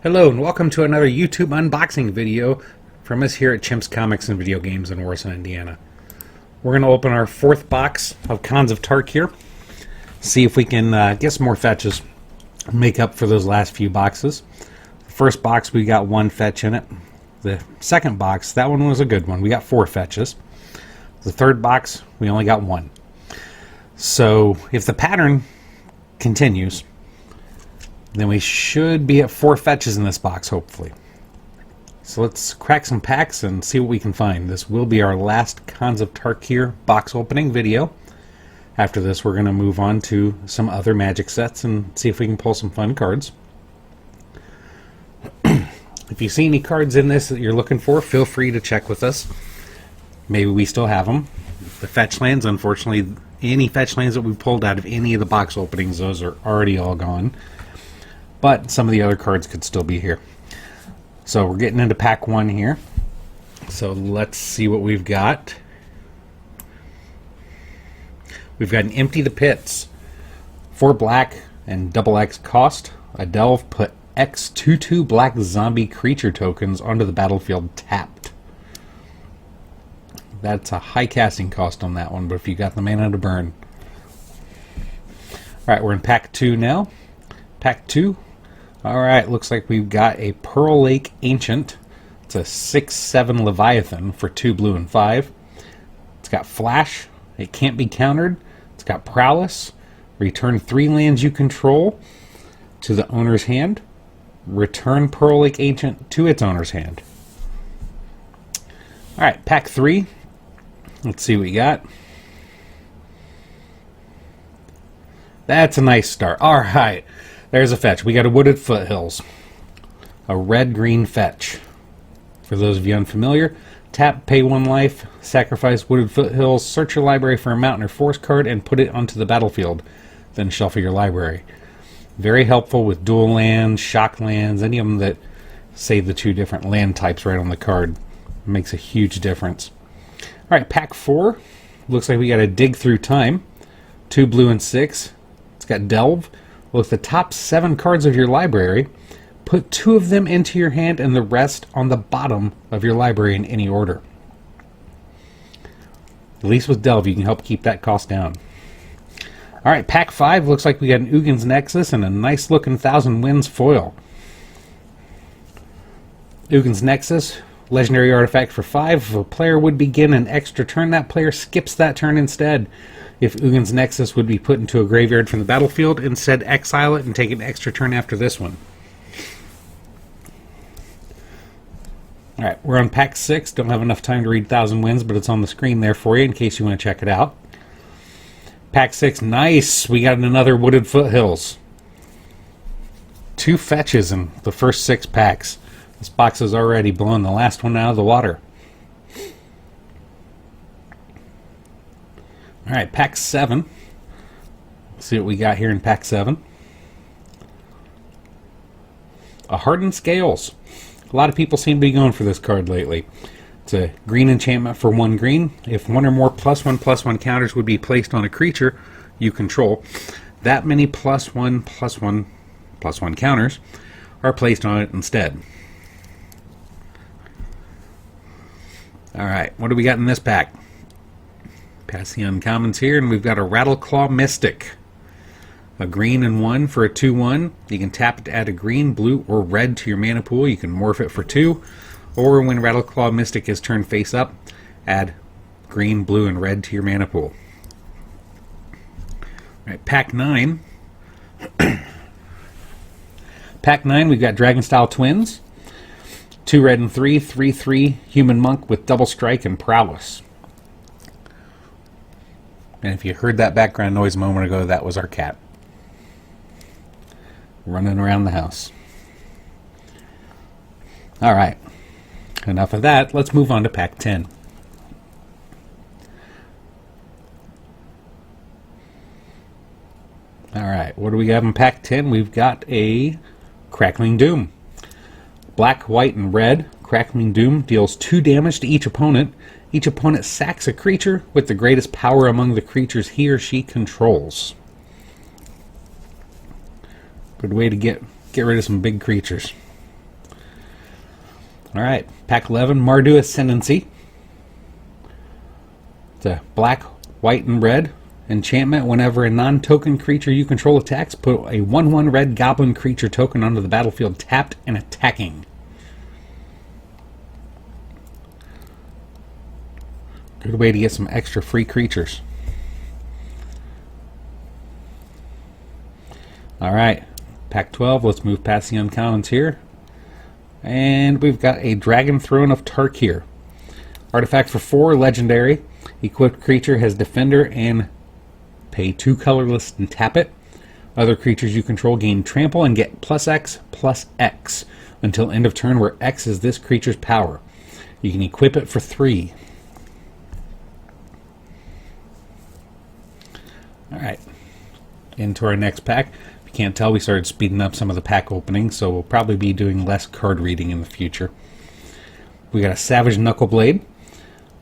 Hello and welcome to another YouTube unboxing video from us here at Chimps Comics and Video Games in Warsaw, Indiana. We're going to open our fourth box of Khans of Tarkir, see if we can get some more fetches, make up for those last few boxes. The first box, we got one fetch in it. The second box, that one was a good one. We got 4 fetches. The third box, we only got 1. So if the pattern continues, then we should be at 4 fetches in this box, hopefully. So let's crack some packs and see what we can find. This will be our last Khans of Tarkir box opening video. After this, we're going to move on to some other Magic sets and see if we can pull some fun cards. If you see any cards in this that you're looking for, feel free to check with us. Maybe we still have them. The fetch lands, unfortunately, any fetch lands that we pulled out of any of the box openings, those are already all gone. But some of the other cards could still be here. So we're getting into pack 1 here. So let's see what we've got. We've got an Empty the Pits. 4 black and double X cost. A delve, put X 2/2 black zombie creature tokens onto the battlefield tapped. That's a high casting cost on that one, but if you got the mana to burn. Alright, we're in pack 2 now. Pack 2. Alright, looks like we've got a Pearl Lake Ancient. It's a 6/7 Leviathan for 2 blue and 5. It's got Flash. It can't be countered. It's got Prowess. Return 3 lands you control to the owner's hand. Return Pearl Lake Ancient to its owner's hand. Alright, pack 3. Let's see what we got. That's a nice start. Alright. There's a fetch. We got a Wooded Foothills. A red-green fetch. For those of you unfamiliar, tap, pay 1 life, sacrifice Wooded Foothills, search your library for a mountain or forest card, and put it onto the battlefield. Then shuffle your library. Very helpful with dual lands, shock lands, any of them that say the 2 different land types right on the card. Makes a huge difference. Alright, pack 4. Looks like we got a Dig Through Time. 2 blue and 6. It's got Delve. Look, the top 7 cards of your library, put 2 of them into your hand and the rest on the bottom of your library in any order. At least with Delve, you can help keep that cost down. Alright, pack 5. Looks like we got an Uggin's Nexus and a nice looking Thousand Winds foil. Uggin's Nexus, legendary artifact for 5. If a player would begin an extra turn, that player skips that turn instead. If Uggin's Nexus would be put into a graveyard from the battlefield, instead exile it and take an extra turn after this one. Alright, we're on pack 6. Don't have enough time to read Thousand Winds, but it's on the screen there for you in case you want to check it out. Pack 6, nice! We got another Wooded Foothills. 2 fetches in the first 6 packs. This box has already blown the last one out of the water. Alright, pack 7. Let's see what we got here in pack 7. A Hardened Scales. A lot of people seem to be going for this card lately. It's a green enchantment for 1 green. If 1 or more +1/+1 counters would be placed on a creature you control, that many +1/+1/+1 counters are placed on it instead. Alright, what do we got in this pack? Pass the uncommons here, and we've got a Rattleclaw Mystic. A green and 1 for a 2/1. You can tap it to add a green, blue, or red to your mana pool. You can morph it for 2. Or when Rattleclaw Mystic is turned face up, add green, blue, and red to your mana pool. Alright, pack 9. Pack 9, we've got Dragonstyle Twins. 2 red and 3, 3/3 Human Monk with double strike and prowess. And if you heard that background noise a moment ago, that was our cat running around the house. Alright, enough of that. Let's move on to pack 10. Alright, what do we have in pack 10? We've got a Crackling Doom. Black, white, and red. Crackling Doom deals 2 damage to each opponent. Each opponent sacks a creature with the greatest power among the creatures he or she controls. Good way to get rid of some big creatures. Alright, pack 11, Mardu Ascendancy. It's a black, white, and red enchantment. Whenever a non-token creature you control attacks, put a 1/1 red goblin creature token onto the battlefield tapped and attacking. Good way to get some extra free creatures. Alright, pack 12, let's move past the uncommons here. And we've got a Dragon Throne of Tarkir. Artifact for 4, legendary. Equipped creature has Defender and pay 2 colorless and tap it. Other creatures you control gain trample and get +X/+X until end of turn, where X is this creature's power. You can equip it for 3. Alright, into our next pack. If you can't tell, we started speeding up some of the pack openings, so we'll probably be doing less card reading in the future. We got a Savage Knuckleblade.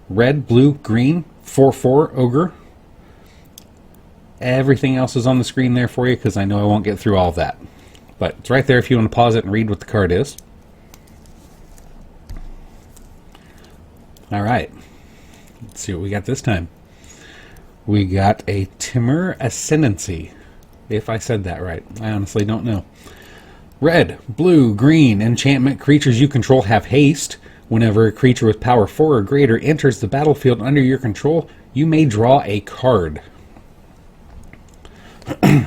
Red, blue, green, 4/4 ogre. Everything else is on the screen there for you because I know I won't get through all of that. But it's right there if you want to pause it and read what the card is. Alright, let's see what we got this time. We got a Timur Ascendancy, if I said that right. I honestly don't know. Red, blue, green, enchantment. Creatures you control have haste. Whenever a creature with power 4 or greater enters the battlefield under your control, you may draw a card. Of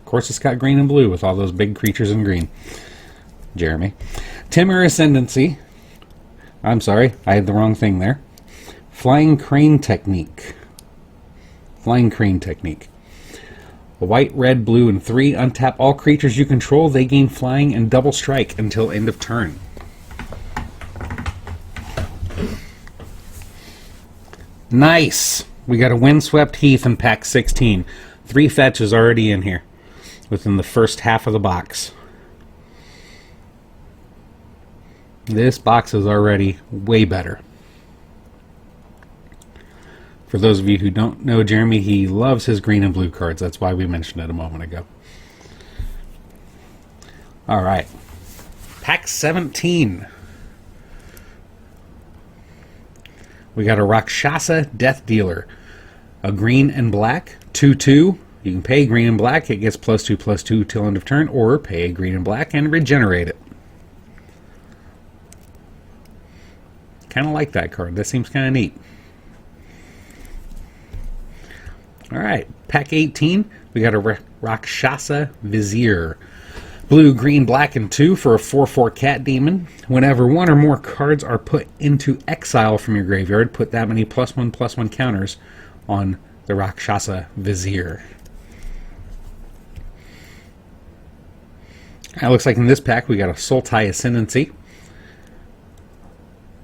course, it's got green and blue with all those big creatures in green. Jeremy. Timur Ascendancy. I'm sorry, I had the wrong thing there. Flying Crane Technique. Flying Crane Technique. A white, red, blue, and 3. Untap all creatures you control. They gain flying and double strike until end of turn. Nice! We got a Windswept Heath in pack 16. 3 fetches already in here within the first half of the box. This box is already way better. For those of you who don't know Jeremy, he loves his green and blue cards. That's why we mentioned it a moment ago. Alright. Pack 17. We got a Rakshasa Death Dealer. A green and black. 2/2. You can pay green and black. It gets +2/+2 till end of turn. Or pay a green and black and regenerate it. Kind of like that card. That seems kind of neat. Alright, pack 18, we got a Rakshasa Vizier. Blue, green, black, and 2 for a 4/4 cat demon. Whenever 1 or more cards are put into exile from your graveyard, put that many +1/+1 counters on the Rakshasa Vizier. It looks like in this pack we got a Sultai Ascendancy.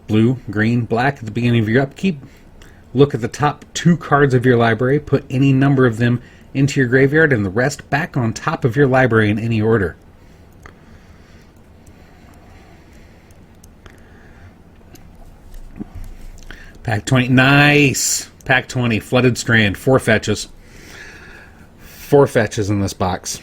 Blue, green, black at the beginning of your upkeep. Look at the top 2 cards of your library, put any number of them into your graveyard, and the rest back on top of your library in any order. Pack 20, nice! Pack 20, Flooded Strand, 4 fetches. 4 fetches in this box.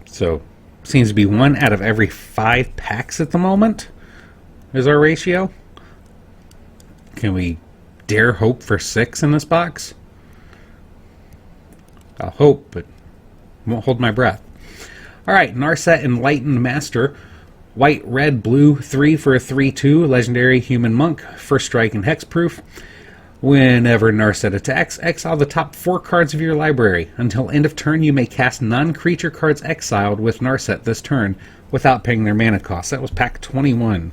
So, seems to be 1 out of every 5 packs at the moment is our ratio. Can we dare hope for 6 in this box? I'll hope, but won't hold my breath. Alright, Narset Enlightened Master. White, red, blue, 3 for a 3/2. Legendary Human Monk. First strike and hexproof. Whenever Narset attacks, exile the top 4 cards of your library. Until end of turn, you may cast non-creature cards exiled with Narset this turn without paying their mana cost. That was pack 21.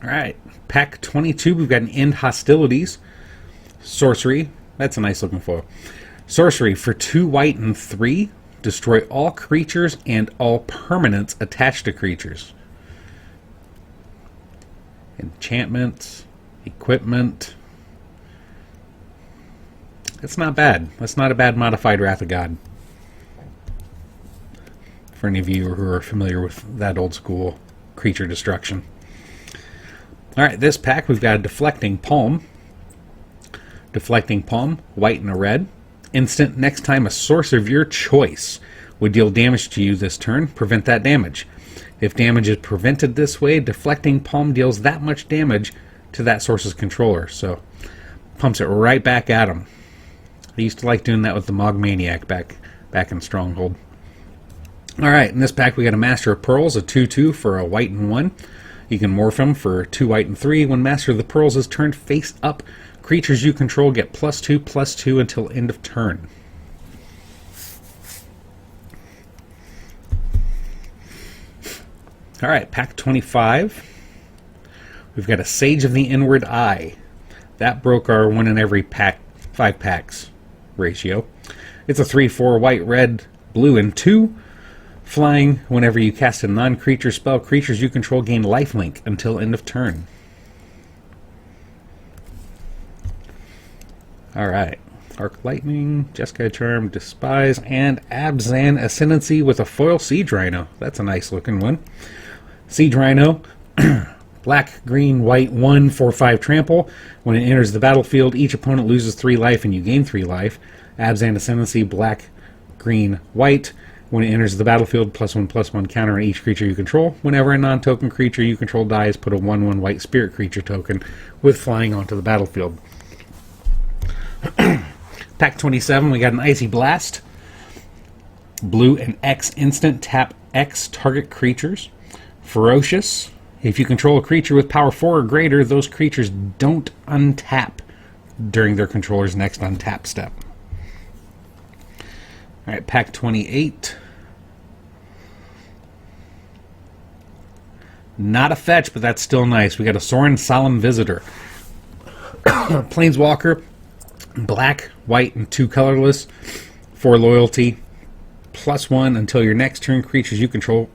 Alright, pack 22, we've got an End Hostilities. Sorcery, that's a nice looking foil. Sorcery, for 2 white and 3, destroy all creatures and all permanents attached to creatures. Enchantments, equipment. It's not bad. That's not a bad modified Wrath of God. For any of you who are familiar with that old school creature destruction. Alright, this pack we've got a Deflecting Palm. Deflecting Palm, white and a red. Instant, next time a source of your choice would deal damage to you this turn, prevent that damage. If damage is prevented this way, deflecting palm deals that much damage to that source's controller. So, pumps it right back at him. I used to like doing that with the Mog Maniac back in Stronghold. Alright, in this pack we got a Master of Pearls, a 2/2 for a white and 1. You can morph him for 2 white and 3. When Master of the Pearls is turned face up, creatures you control get +2/+2 until end of turn. Alright, pack 25. We've got a Sage of the Inward Eye. That broke our 1 in every 5 packs ratio. It's a 3/4 white, red, blue, and 2. Flying, whenever you cast a non-creature spell, creatures you control gain lifelink until end of turn. Alright. Arc Lightning, Jeskai Charm, Despise, and Abzan Ascendancy with a foil Siege Rhino. That's a nice looking one. Siege Rhino, black, green, white, 1/4/5 trample. When it enters the battlefield, each opponent loses 3 life and you gain 3 life. Abzan Ascendancy, black, green, white. When it enters the battlefield, +1/+1 counter on each creature you control. Whenever a non-token creature you control dies, put a 1/1 white spirit creature token with flying onto the battlefield. Pack 27, we got an Icy Blast. Blue and X instant, tap X target creatures. Ferocious. If you control a creature with power 4 or greater, those creatures don't untap during their controller's next untap step. Alright, pack 28. Not a fetch, but that's still nice. We got a Sorin Solemn Visitor. Planeswalker, black, white, and 2 colorless. 4 loyalty. +1 until your next turn. Creatures you control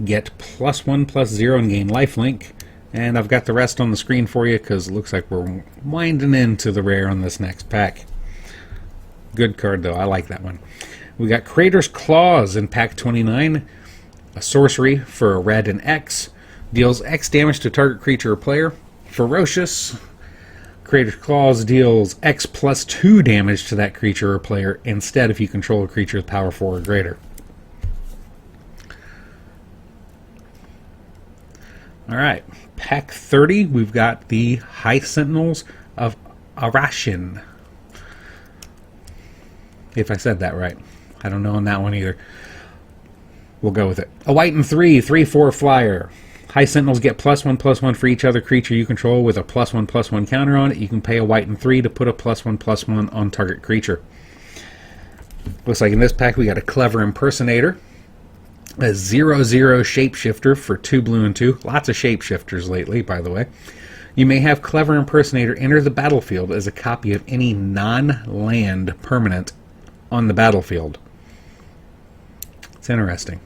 get +1/+0 and gain lifelink. And I've got the rest on the screen for you because it looks like we're winding into the rare on this next pack. Good card though, I like that one. We got Crater's Claws in pack 29. A sorcery for a red and X. Deals X damage to target creature or player. Ferocious. Crater's Claws deals X +2 damage to that creature or player instead if you control a creature with power 4 or greater. Alright, pack 30, we've got the High Sentinels of Arashin. If I said that right. I don't know on that one either. We'll go with it. A white and 3, 3/4 flyer. High Sentinels get +1/+1 for each other creature you control with a +1/+1 counter on it. You can pay a white and 3 to put a +1/+1 on target creature. Looks like in this pack we got a Clever Impersonator. A 0/0 Shapeshifter for 2 blue and 2. Lots of shapeshifters lately, by the way. You may have Clever Impersonator enter the battlefield as a copy of any non-land permanent on the battlefield. It's interesting.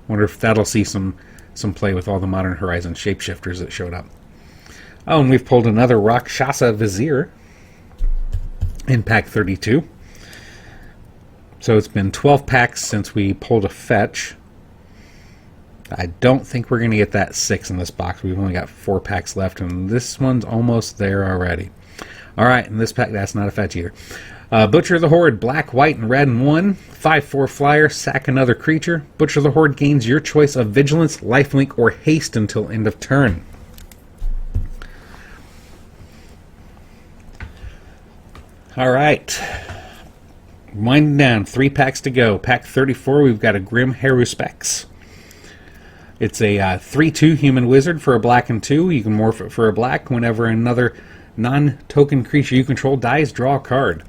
Wonder if that'll see some play with all the Modern Horizons shapeshifters that showed up. Oh, and we've pulled another Rakshasa Vizier in pack 32. So it's been 12 packs since we pulled a fetch. I don't think we're going to get that 6 in this box. We've only got 4 packs left, and this one's almost there already. Alright, in this pack, that's not a fetch either. Butcher the Horde, black, white, and red, and 1. 5/4 flyer, sack another creature. Butcher the Horde gains your choice of Vigilance, Lifelink, or Haste until end of turn. Alright. Winding down, 3 packs to go. Pack 34, we've got a Grim Haruspex. It's a 3/2 human wizard for a black and 2. You can morph it for a black. Whenever another non-token creature you control dies, draw a card.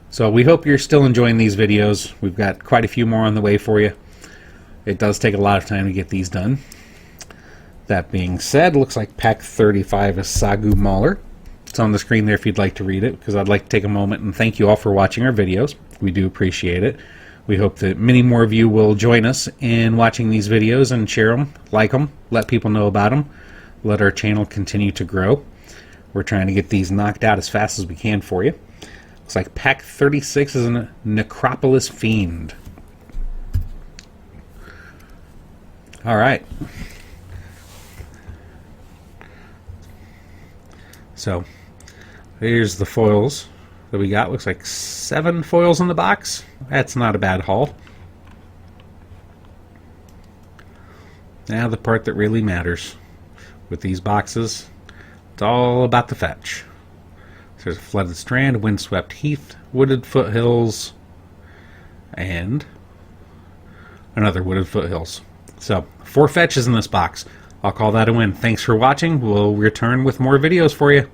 So we hope you're still enjoying these videos. We've got quite a few more on the way for you. It does take a lot of time to get these done. That being said, looks like pack 35 is Sagu Mauler. It's on the screen there if you'd like to read it, because I'd like to take a moment and thank you all for watching our videos. We do appreciate it. We hope that many more of you will join us in watching these videos and share them, like them, let people know about them, let our channel continue to grow. We're trying to get these knocked out as fast as we can for you. Looks like pack 36 is a Necropolis Fiend. Alright. So, here's the foils that we got. Looks like 7 foils in the box. That's not a bad haul. Now the part that really matters with these boxes, it's all about the fetch. So there's a flooded strand, windswept heath, wooded foothills, and another wooded foothills. So 4 fetches in this box. I'll call that a win. Thanks for watching. We'll return with more videos for you.